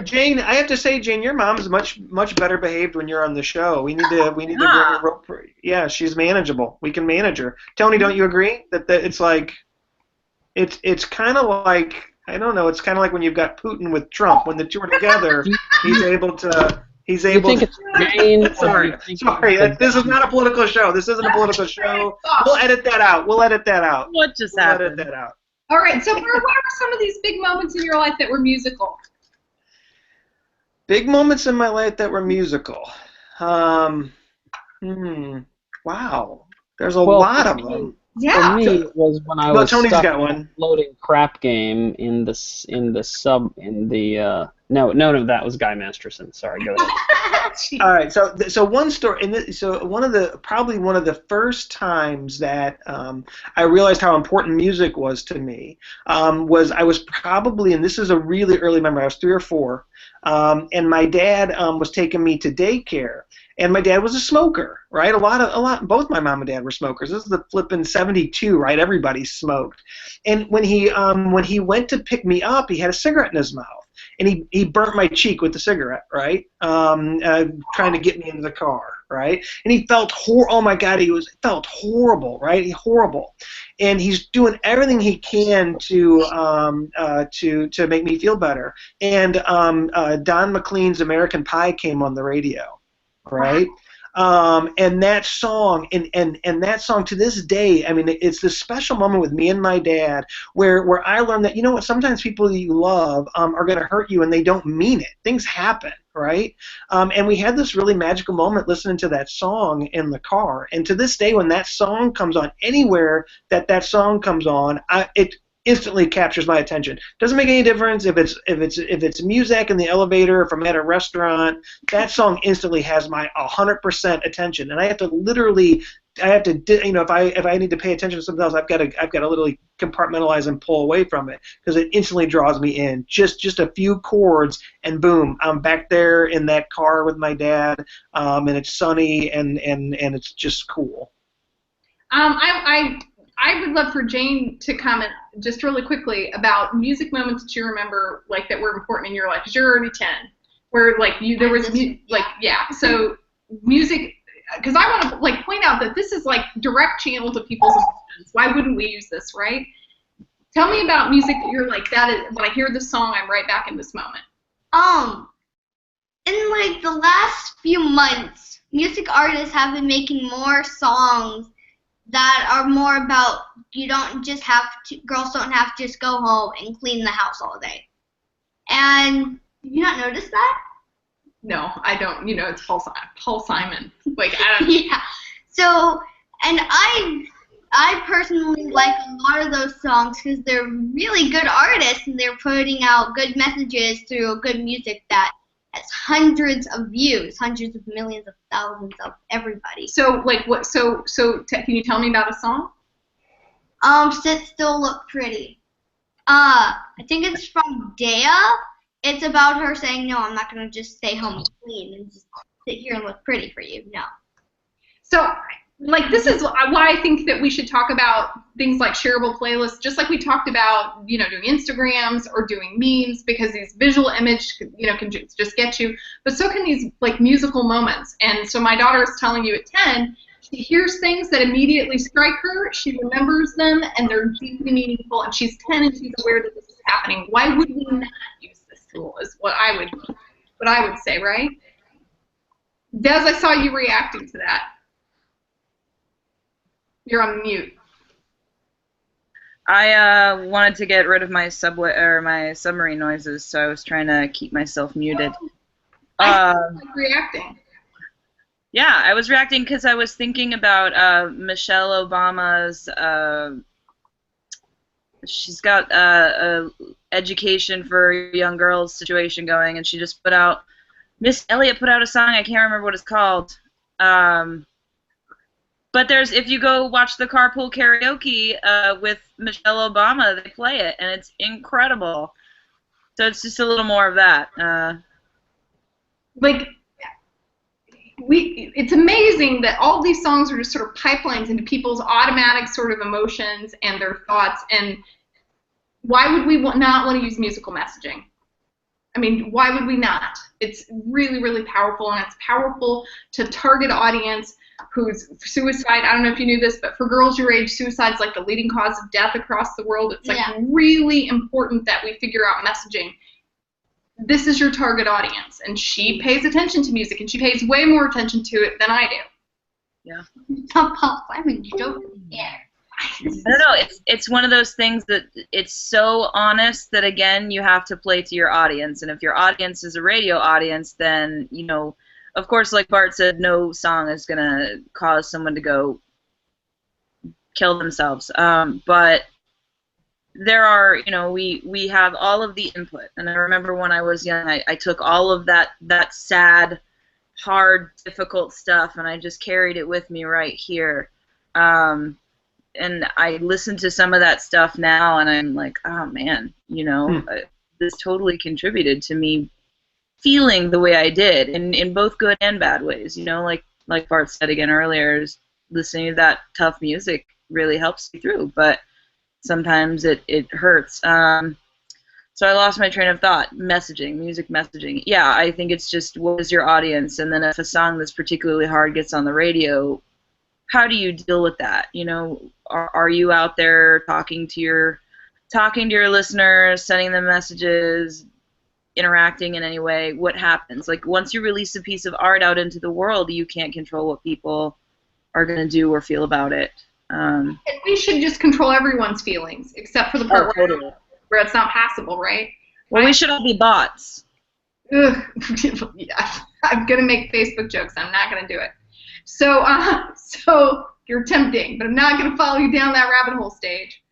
Jane, I have to say, Jane, your mom's much better behaved when you're on the show. We need to bring her up. Yeah, she's manageable. We can manage her. Tony, don't you agree that it's like it's kind of like, I don't know, it's kind of like when you've got Putin with Trump. When the two are together, he's able to. You think it's Jane? Sorry. This is not a political show. This isn't a political show. We'll edit that out. What just happened? Edit that out. All right. So, what are some of these big moments in your life that were musical? Big moments in my life that were musical. Wow. There's a Well, lot for of me, them. Yeah. for me, it was when I Well, was Tony's stuck got in a one. floating crap game in the no, that was Guy Masterson. Sorry, go ahead. Jeez. All right, so one story, so probably one of the first times that I realized how important music was to me was I was probably, and this is a really early memory, I was 3 or 4, and my dad was taking me to daycare, and my dad was a smoker, right? Both my mom and dad were smokers. This is the flippin' '72, right? Everybody smoked, and when he went to pick me up, he had a cigarette in his mouth. And he burnt my cheek with the cigarette, right? Trying to get me into the car, right? And he felt oh my God, felt horrible, right? Horrible, and he's doing everything he can to make me feel better. And Don McLean's American Pie came on the radio, right? And that song, and that song to this day, I mean, it's this special moment with me and my dad where I learned that, you know what, sometimes people that you love are going to hurt you and they don't mean it. Things happen, right? And we had this really magical moment listening to that song in the car. And to this day, when that song comes on, anywhere that song comes on, it instantly captures my attention. Doesn't make any difference if it's music in the elevator, if I'm at a restaurant. That song instantly has my 100% attention, and I have to if I need to pay attention to something else, I've got to literally compartmentalize and pull away from it because it instantly draws me in. Just a few chords, and boom, I'm back there in that car with my dad, and it's sunny and it's just cool. I would love for Jane to comment just really quickly about music moments that you remember, like, that were important in your life, because you're already 10, where, like, there was, so music, because I want to, like, point out that this is, like, direct channel to people's emotions. Why wouldn't we use this, right? Tell me about music that you're like, when I hear this song, I'm right back in this moment. In, like, the last few months, music artists have been making more songs that are more about girls don't have to just go home and clean the house all day. And did you not notice that? No, I don't. It's Paul Simon. Like, I don't. Yeah. So, and I personally like a lot of those songs because they're really good artists and they're putting out good messages through good music that has hundreds of views, hundreds of millions of thousands of everybody. So, like, what? So, can you tell me about a song? Sit Still, Look Pretty. I think it's from Dea. It's about her saying, no, I'm not going to just stay home and clean and just sit here and look pretty for you. No. So, like, this is why I think that we should talk about things like shareable playlists, just like we talked about, doing Instagrams or doing memes, because these visual image, can just get you. But so can these, like, musical moments. And so my daughter is telling you at 10, she hears things that immediately strike her, she remembers them, and they're deeply meaningful, and she's 10 and she's aware that this is happening. Why would we not use this tool is what I would say, right? Des, I saw you reacting to that. You're on mute. I wanted to get rid of my submarine noises, so I was trying to keep myself muted. I like reacting. Yeah, I was reacting because I was thinking about Michelle Obama's. She's got a education for young girls situation going, and she just put out. Miss Elliott put out a song. I can't remember what it's called. But if you go watch the Carpool Karaoke with Michelle Obama, they play it, and it's incredible. So it's just a little more of that. It's amazing that all these songs are just sort of pipelines into people's automatic sort of emotions and their thoughts. And why would we not want to use musical messaging? I mean, why would we not? It's really, really powerful, and it's powerful to target audience whose suicide, I don't know if you knew this, but for girls your age, suicide is like the leading cause of death across the world. It's like really important that we figure out messaging. This is your target audience, and she pays attention to music, and she pays way more attention to it than I do. Yeah. I mean, you don't really care. I don't know. It's one of those things that it's so honest that, again, you have to play to your audience. And if your audience is a radio audience, then, of course, like Bart said, no song is going to cause someone to go kill themselves. But there are, you know, we have all of the input. And I remember when I was young, I took all of that sad, hard, difficult stuff, and I just carried it with me right here. And I listen to some of that stuff now, and I'm like, oh man, you know, this totally contributed to me feeling the way I did, in both good and bad ways. You know, like Bart said again earlier, is listening to that tough music really helps you through, but sometimes it hurts. So I lost my train of thought. Music messaging. Yeah, I think it's just, what is your audience? And then if a song that's particularly hard gets on the radio, how do you deal with that? You know, are you out there talking to your listeners, sending them messages, interacting in any way? What happens? Like, once you release a piece of art out into the world, you can't control what people are going to do or feel about it. And we should just control everyone's feelings, except for the part where it's not passable, right? Well, we should all be bots. Ugh. Yeah, I'm gonna make Facebook jokes. I'm not gonna do it. So you're tempting, but I'm not gonna follow you down that rabbit hole stage.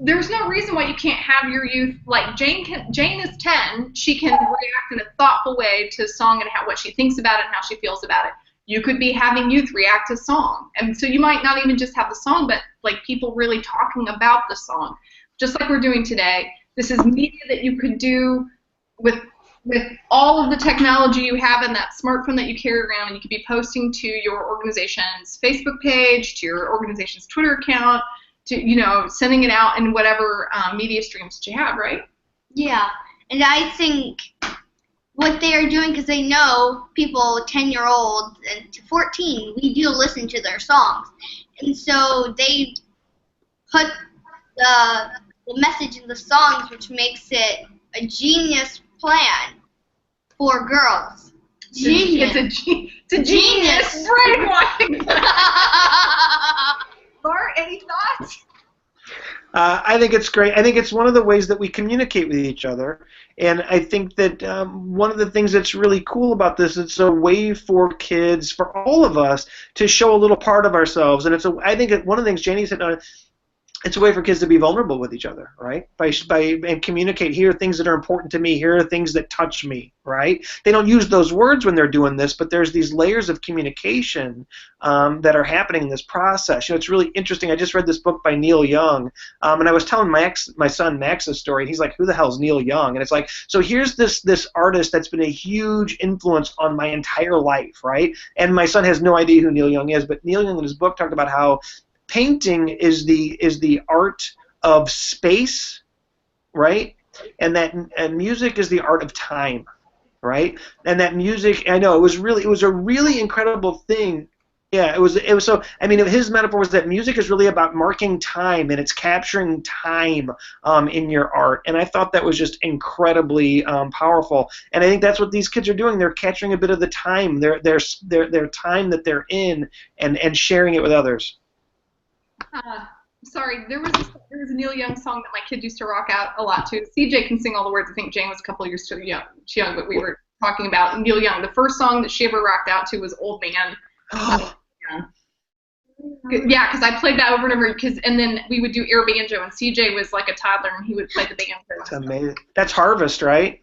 There's no reason why you can't have your youth, like Jane is 10. She can react in a thoughtful way to a song and what she thinks about it and how she feels about it. You could be having youth react to song, and so you might not even just have the song, but like people really talking about the song, just like we're doing today. This is media that you could do with all of the technology you have in that smartphone that you carry around, and you could be posting to your organization's Facebook page, to your organization's Twitter account, to, you know, sending it out in whatever media streams that you have, right? Yeah, and I think what they are doing, because they know people 10-year-olds and to 14, we do listen to their songs. And so they put the message in the songs, which makes it a genius plan for girls. Genius. It's a genius brainwashing. Bart, any thoughts? I think it's great. I think it's one of the ways that we communicate with each other. And I think that one of the things that's really cool about this, it's a way for kids, for all of us, to show a little part of ourselves. And I think one of the things Janie said, it's a way for kids to be vulnerable with each other, right? And communicate. Here are things that are important to me. Here are things that touch me, right? They don't use those words when they're doing this, but there's these layers of communication that are happening in this process. You know, it's really interesting. I just read this book by Neil Young, and I was telling my son Max's story, and he's like, "Who the hell is Neil Young?" And it's like, so here's this artist that's been a huge influence on my entire life, right? And my son has no idea who Neil Young is, but Neil Young in his book talked about how painting is the art of space, right? And music is the art of time, right? And that music, I know it was a really incredible thing. Yeah, it was so. I mean, his metaphor was that music is really about marking time, and it's capturing time in your art. And I thought that was just incredibly powerful. And I think that's what these kids are doing. They're capturing a bit of the time, their time that they're in, and sharing it with others. Sorry, there was a Neil Young song that my kid used to rock out a lot to. CJ can sing all the words. I think Jane was a couple of years too young, but we were talking about Neil Young. The first song that she ever rocked out to was "Old Man." Yeah, because I played that over and over. And then we would do air banjo, and CJ was like a toddler, and he would play the banjo. That's amazing. That's Harvest, right?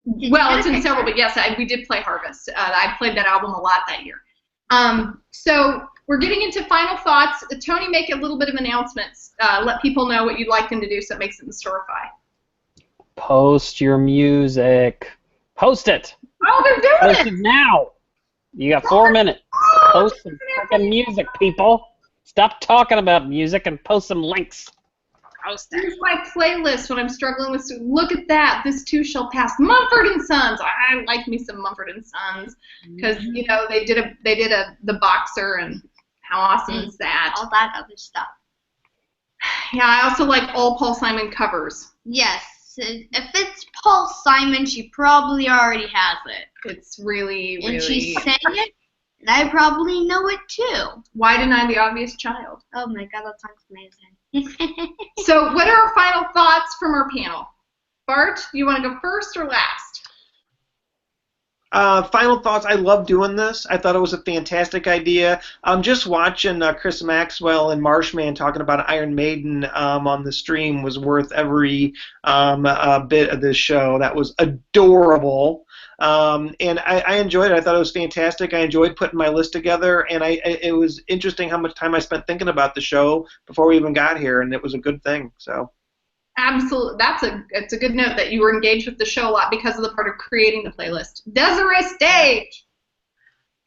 Well, it's in several, but yes, we did play Harvest. I played that album a lot that year. So we're getting into final thoughts. Tony, make a little bit of announcements. Let people know what you'd like them to do so it makes it Dese'Rae. Post your music. Post it. Oh, they're doing Post it now. You got 4 minutes. Post some fucking music, people. Stop talking about music and post some links. Here's my playlist when I'm struggling with. Look at that. This too shall pass. Mumford and Sons. I like me some Mumford and Sons because you know they did the Boxer, and how awesome is that? All that other stuff. Yeah, I also like all Paul Simon covers. Yes, if it's Paul Simon, she probably already has it. It's really. And she sang it, and I probably know it too. Why Deny the Obvious Child? Oh my God, that song's amazing. So what are our final thoughts from our panel? Bart, you want to go first or last? Final thoughts. I love doing this. I thought it was a fantastic idea. Just watching Chris Maxwell and Marshman talking about Iron Maiden on the stream was worth every bit of this show. That was adorable. And I enjoyed it. I thought it was fantastic. I enjoyed putting my list together, and it was interesting how much time I spent thinking about the show before we even got here, and it was a good thing. So. Absolutely, it's a good note that you were engaged with the show a lot because of the part of creating the playlist. Dese'Rae Stage.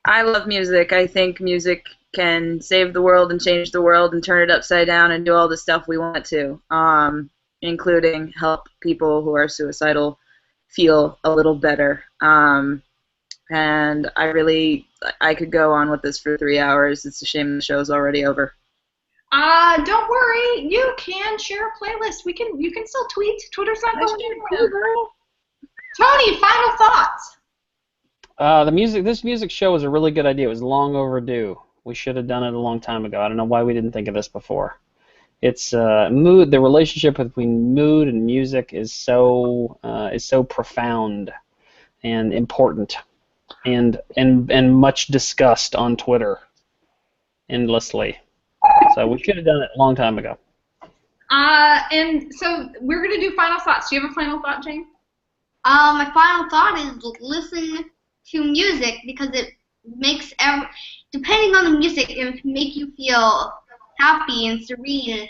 I love music. I think music can save the world and change the world and turn it upside down and do all the stuff we want to, including help people who are suicidal feel a little better. And I could go on with this for 3 hours. It's a shame the show's already over. Don't worry. You can share a playlist. You can still tweet. Twitter's not going anywhere, girl. Tony, final thoughts. This music show was a really good idea. It was long overdue. We should have done it a long time ago. I don't know why we didn't think of this before. It's mood. The relationship between mood and music is so profound and important, and much discussed on Twitter endlessly. So we should have done it a long time ago. And so we're going to do final thoughts. Do you have a final thought, Jane? My final thought is listen to music because it makes depending on the music, it can make you feel happy and serene.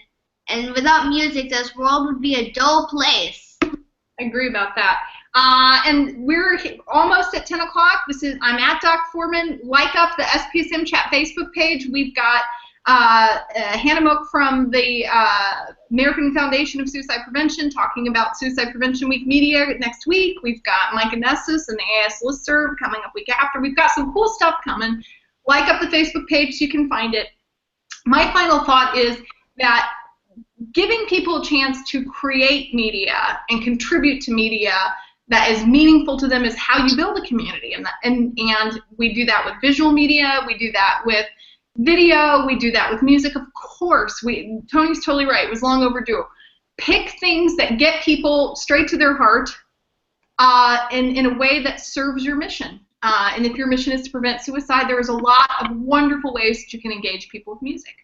And without music, this world would be a dull place. I agree about that. And we're almost at 10 o'clock. I'm at Doc Foreman. Like up the SPSM Chat Facebook page. We've got Hannah Moak from the American Foundation of Suicide Prevention talking about Suicide Prevention Week media next week. We've got Micah Nessus and the AS Listserv coming up week after. We've got some cool stuff coming. Like up the Facebook page so you can find it. My final thought is that giving people a chance to create media and contribute to media that is meaningful to them is how you build a community. And we do that with visual media. We do that with video, we do that with music, of course. Tony's totally right. It was long overdue. Pick things that get people straight to their heart in a way that serves your mission. And if your mission is to prevent suicide, there is a lot of wonderful ways that you can engage people with music.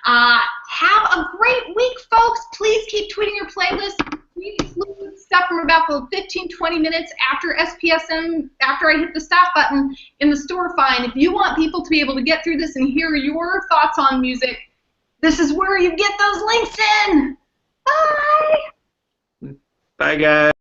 Have a great week, folks. Please keep tweeting your playlist. Tweet fluid stuff from about the 15-20 minutes after SPSM, after I hit the stop button in the store find. If you want people to be able to get through this and hear your thoughts on music, this is where you get those links in. Bye. Bye, guys.